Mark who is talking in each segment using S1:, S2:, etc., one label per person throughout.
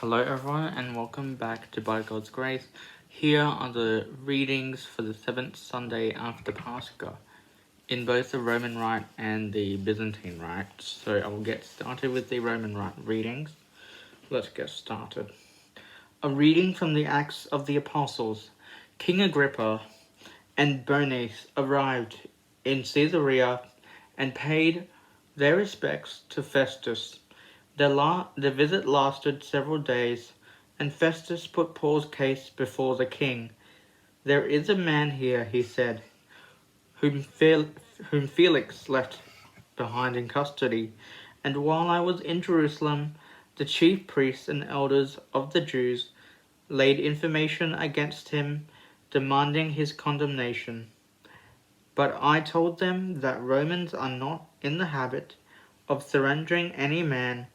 S1: Hello everyone and welcome back to By God's Grace. Here are the readings for the 7th Sunday after Pascha in both the Roman Rite and the Byzantine Rite. So I will get started with the Roman Rite readings. Let's get started. A reading from the Acts of the Apostles. King Agrippa and Bernice arrived in Caesarea and paid their respects to Festus. The visit lasted several days, and Festus put Paul's case before the king. "There is a man here," he said, whom Felix left behind in custody, and while I was in Jerusalem, the chief priests and elders of the Jews laid information against him, demanding his condemnation. But I told them that Romans are not in the habit of surrendering any man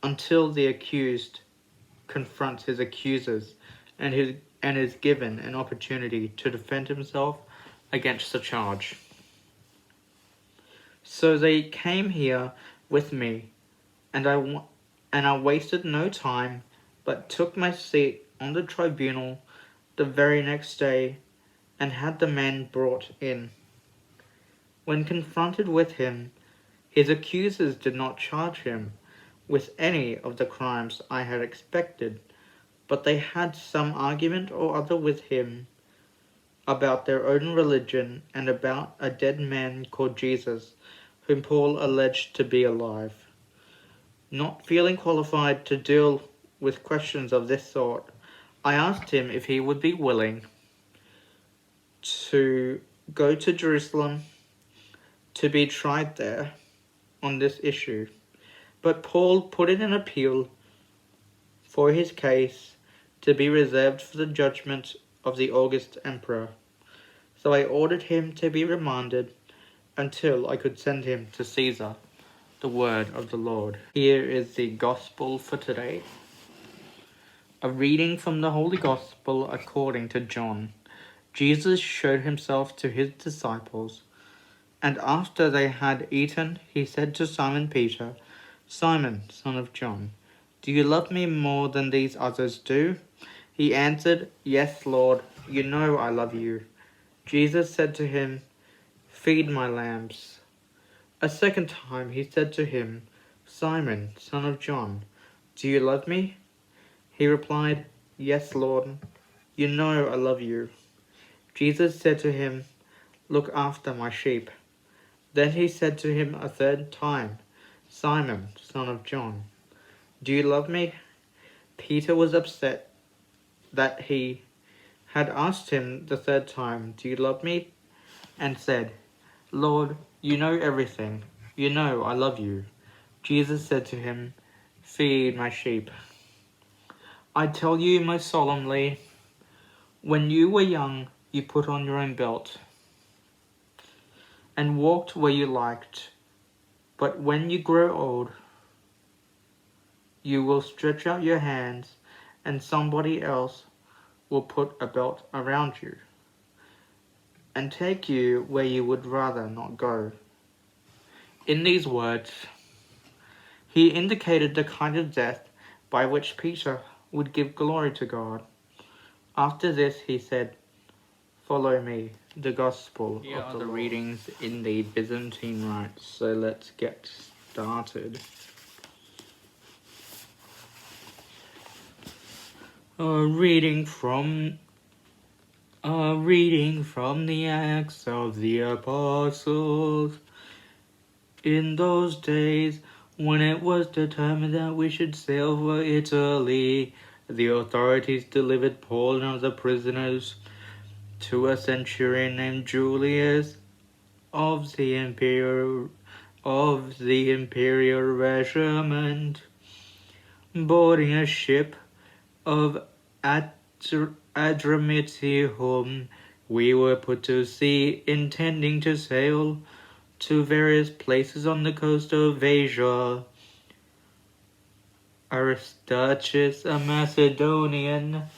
S1: until the accused confronts his accusers and is given an opportunity to defend himself against the charge. So they came here with me, and I wasted no time, but took my seat on the tribunal the very next day and had the man brought in. When confronted with him, his accusers did not charge him with any of the crimes I had expected, but they had some argument or other with him about their own religion and about a dead man called Jesus, whom Paul alleged to be alive. Not feeling qualified to deal with questions of this sort, I asked him if he would be willing to go to Jerusalem to be tried there on this issue. But Paul put in an appeal for his case to be reserved for the judgment of the August emperor. So I ordered him to be remanded until I could send him to Caesar. The word of the Lord. Here is the gospel for today. A reading from the Holy Gospel according to John. Jesus showed himself to his disciples, and after they had eaten, he said to Simon Peter, "Simon, son of John, do you love me more than these others do?" He answered, "Yes, Lord, you know I love you." Jesus said to him, "Feed my lambs." A second time he said to him, "Simon, son of John, do you love me?" He replied, "Yes, Lord, you know I love you." Jesus said to him, "Look after my sheep." Then he said to him a third time, "Simon, son of John, do you love me?" Peter was upset that he had asked him the third time, "Do you love me?" and said, "Lord, you know everything. You know I love you." Jesus said to him, "Feed my sheep." I tell you most solemnly, when you were young, you put on your own belt and walked where you liked. But when you grow old, you will stretch out your hands and somebody else will put a belt around you and take you where you would rather not go. In these words, he indicated the kind of death by which Peter would give glory to God. After this, he said, "Follow me." The Gospel Here of the Lord. Readings in the Byzantine Rite. So let's get started. A reading from the Acts of the Apostles. In those days, when it was determined that we should sail for Italy, the authorities delivered Paul and other prisoners to a centurion named Julius of the imperial regiment. Boarding a ship of Adramyttium, we were put to sea, intending to sail to various places on the coast of Asia. Aristarchus, a Macedonian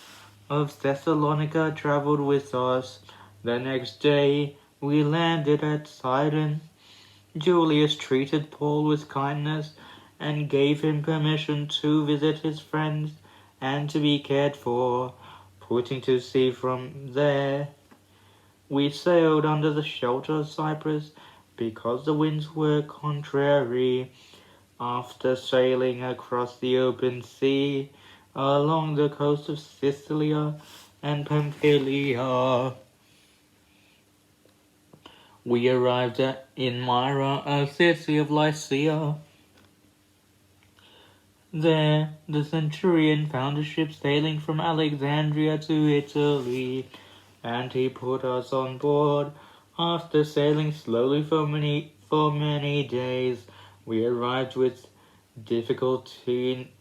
S1: of Thessalonica, traveled with us. The next day we landed at Sidon. Julius treated Paul with kindness and gave him permission to visit his friends and to be cared for. Putting to sea from there, we sailed under the shelter of Cyprus because the winds were contrary. After sailing across the open sea along the coast of Sicilia and Pamphylia, we arrived in Myra, a city of Lycia. There, the centurion found a ship sailing from Alexandria to Italy, and he put us on board. After sailing slowly for many days, we arrived with difficulty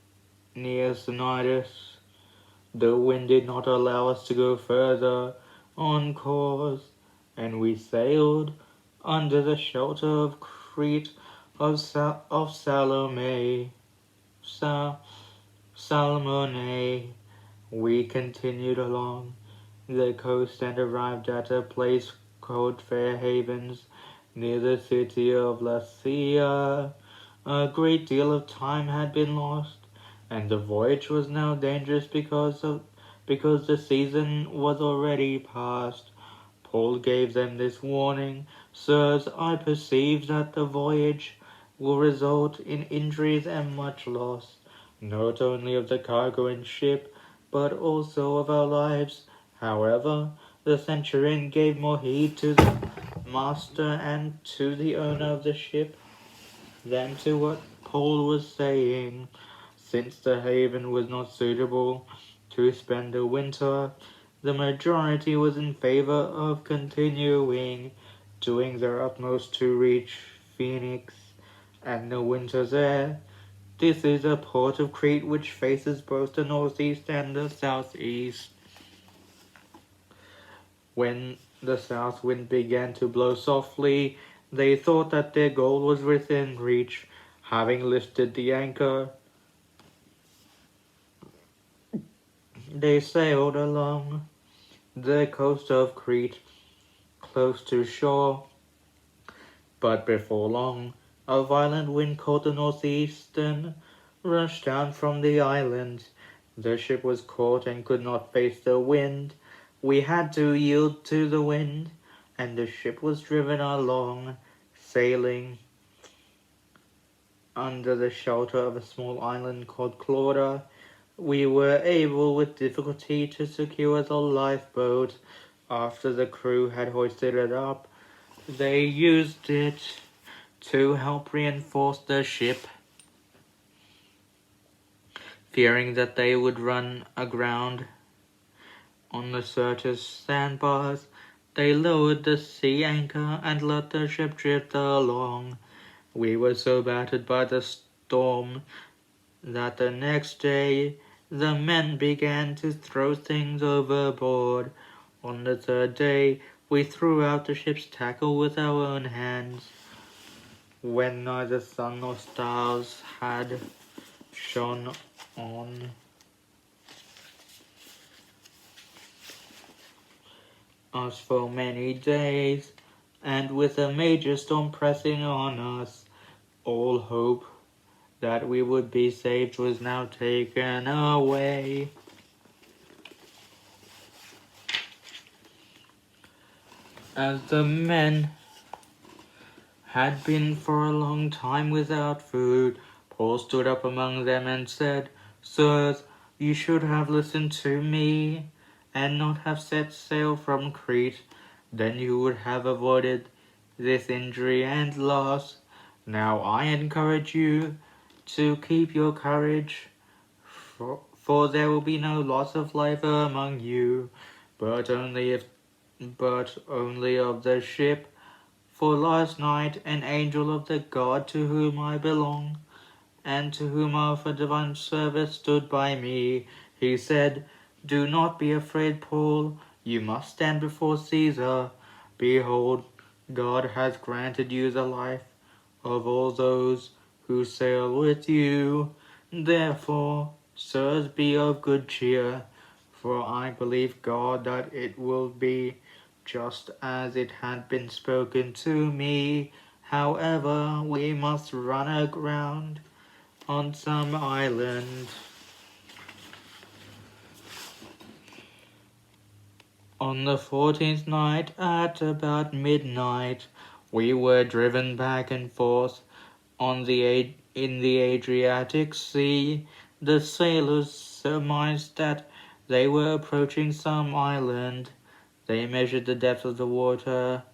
S1: near Cnidus. The wind did not allow us to go further on course, and we sailed under the shelter of Crete of Salome. Salmone. We continued along the coast and arrived at a place called Fair Havens, near the city of Lasea. A great deal of time had been lost, and the voyage was now dangerous because the season was already past. Paul gave them this warning: Sirs, I perceive that the voyage will result in injuries and much loss, not only of the cargo and ship, but also of our lives. However, the centurion gave more heed to the master and to the owner of the ship than to what Paul was saying. Since the haven was not suitable to spend the winter, the majority was in favor of continuing, doing their utmost to reach Phoenix and the winter there. This is a port of Crete which faces both the northeast and the southeast. When the south wind began to blow softly, they thought that their goal was within reach. Having lifted the anchor, they sailed along the coast of Crete, close to shore. But before long, a violent wind called the northeastern rushed down from the island. The ship was caught and could not face the wind. We had to yield to the wind, and the ship was driven along, sailing under the shelter of a small island called Clauda. We were able with difficulty to secure the lifeboat. After the crew had hoisted it up, they used it to help reinforce the ship. Fearing that they would run aground on the Syrtis sandbars, they lowered the sea anchor and let the ship drift along. We were so battered by the storm that the next day the men began to throw things overboard. On the third day, we threw out the ship's tackle with our own hands. When neither sun nor stars had shone on us for many days, and with a major storm pressing on us, all hope that we would be saved was now taken away. As the men had been for a long time without food, Paul stood up among them and said, Sirs, you should have listened to me and not have set sail from Crete. Then you would have avoided this injury and loss. Now I encourage you to keep your courage, for there will be no loss of life among you, but only of the ship. For last night an angel of the God to whom I belong, and to whom I offer divine service, stood by me. He said, Do not be afraid, Paul. You must stand before Caesar. Behold, God has granted you the life of all those who sail with you. Therefore, sirs, be of good cheer, for I believe God that it will be just as it had been spoken to me. However, we must run aground on some island. On the 14th night, at about midnight, we were driven back and forth in the Adriatic Sea. The sailors surmised that they were approaching some island. They measured the depth of the water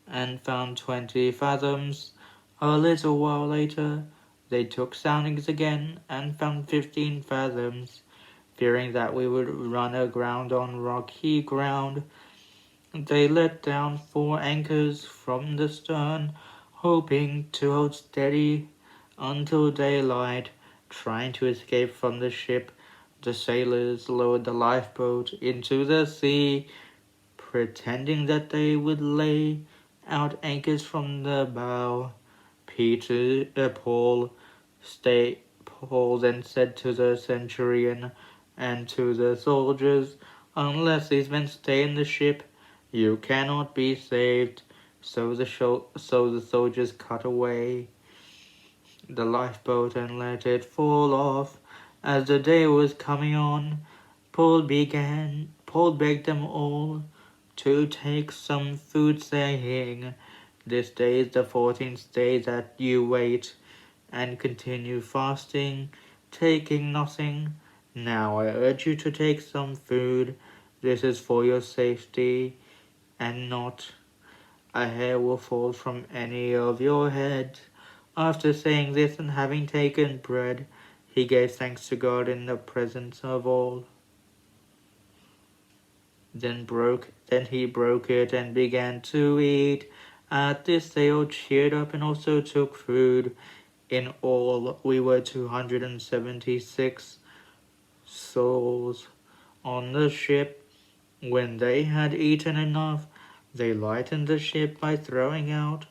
S1: and found 20 fathoms. A little while later, they took soundings again and found 15 fathoms. Fearing that we would run aground on rocky ground, they let down 4 anchors from the stern, hoping to hold steady until daylight. Trying to escape from the ship, the sailors lowered the lifeboat into the sea, pretending that they would lay out anchors from the bow. Paul then said to the centurion and to the soldiers, "Unless these men stay in the ship, you cannot be saved." So the soldiers cut away the lifeboat and let it fall off. As the day was coming on, Paul begged them all to take some food, saying, "This day is the 14th day that you wait and continue fasting, taking nothing. Now I urge you to take some food. This is for your safety, and not a hair will fall from any of your heads." After saying this and having taken bread, he gave thanks to God in the presence of all. Then he broke it and began to eat. At this they all cheered up and also took food. In all, we were 276 souls on the ship. When they had eaten enough, they lightened the ship by throwing out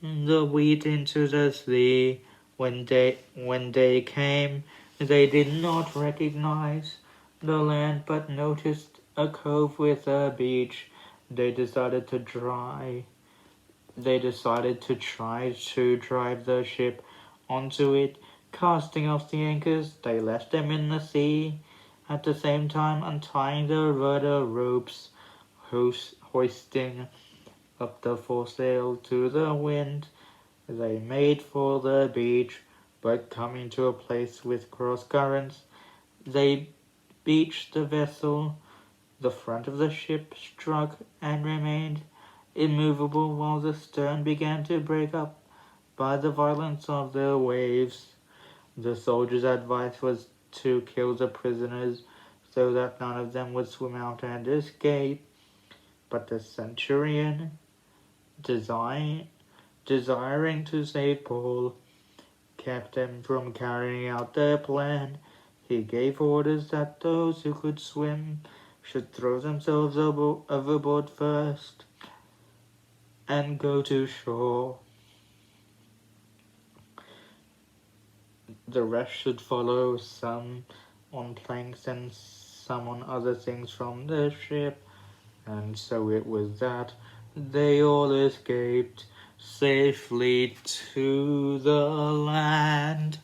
S1: the wheat into the sea. When day came, they did not recognize the land, but noticed a cove with a beach. They decided to try to drive the ship onto it. Casting off the anchors, they left them in the sea, at the same time untying the rudder ropes, hoisting up the foresail to the wind. They made for the beach, but coming to a place with cross currents, they beached the vessel. The front of the ship struck and remained immovable while the stern began to break up by the violence of the waves. The soldiers' advice was to kill the prisoners so that none of them would swim out and escape. But the centurion, desiring to save Paul, kept them from carrying out their plan. He gave orders that those who could swim should throw themselves overboard first and go to shore. The rest should follow, some on planks and some on other things from the ship. And so it was that they all escaped safely to the land.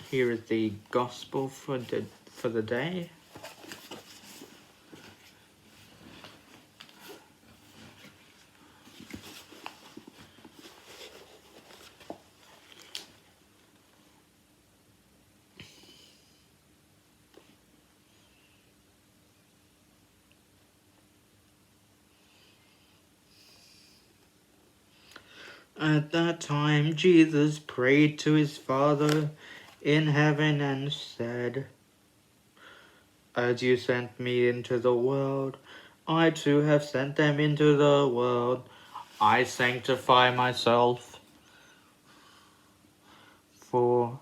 S1: Here is the gospel for the day. At that time, Jesus prayed to his Father in heaven and said, "As you sent me into the world, I too have sent them into the world. I sanctify myself for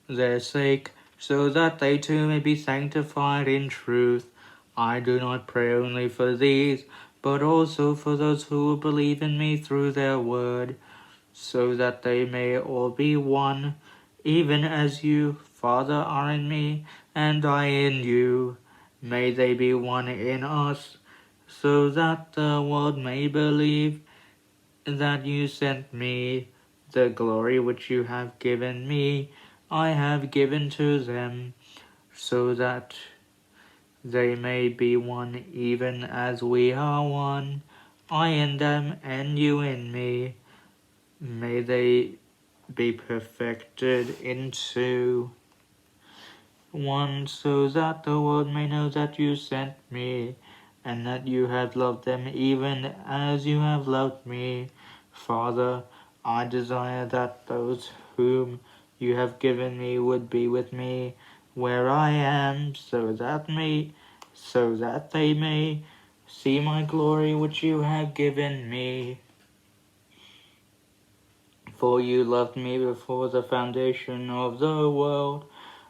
S1: their sake, so that they too may be sanctified in truth. I do not pray only for these, but also for those who will believe in me through their word, so that they may all be one, even as you, Father, are in me, and I in you. May they be one in us, so that the world may believe that you sent me. The glory which you have given me, I have given to them, so that they may be one even as we are one, I in them and you in me. May they be perfected into one, so that the world may know that you sent me, and that you have loved them even as you have loved me. Father, I desire that those whom you have given me would be with me where I am, so that they may see my glory which you have given me. For you loved me before the foundation of the world.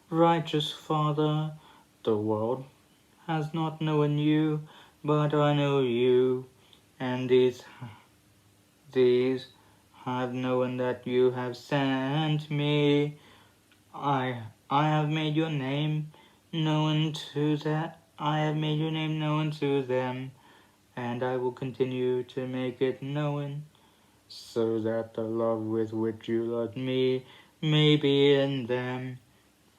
S1: Righteous Father, the world has not known you, but I know you, and these have known that you have sent me. I have made your name known to that. I have made your name known to them, and I will continue to make it known, so that the love with which you loved me may be in them,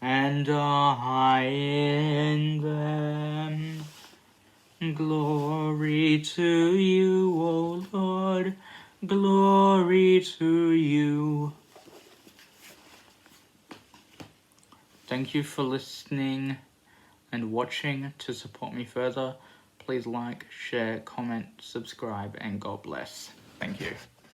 S1: and I in them. Glory to you, O Lord, glory to you. Thank you for listening and watching. To support me further, please like, share, comment, subscribe, and God bless. Thank you.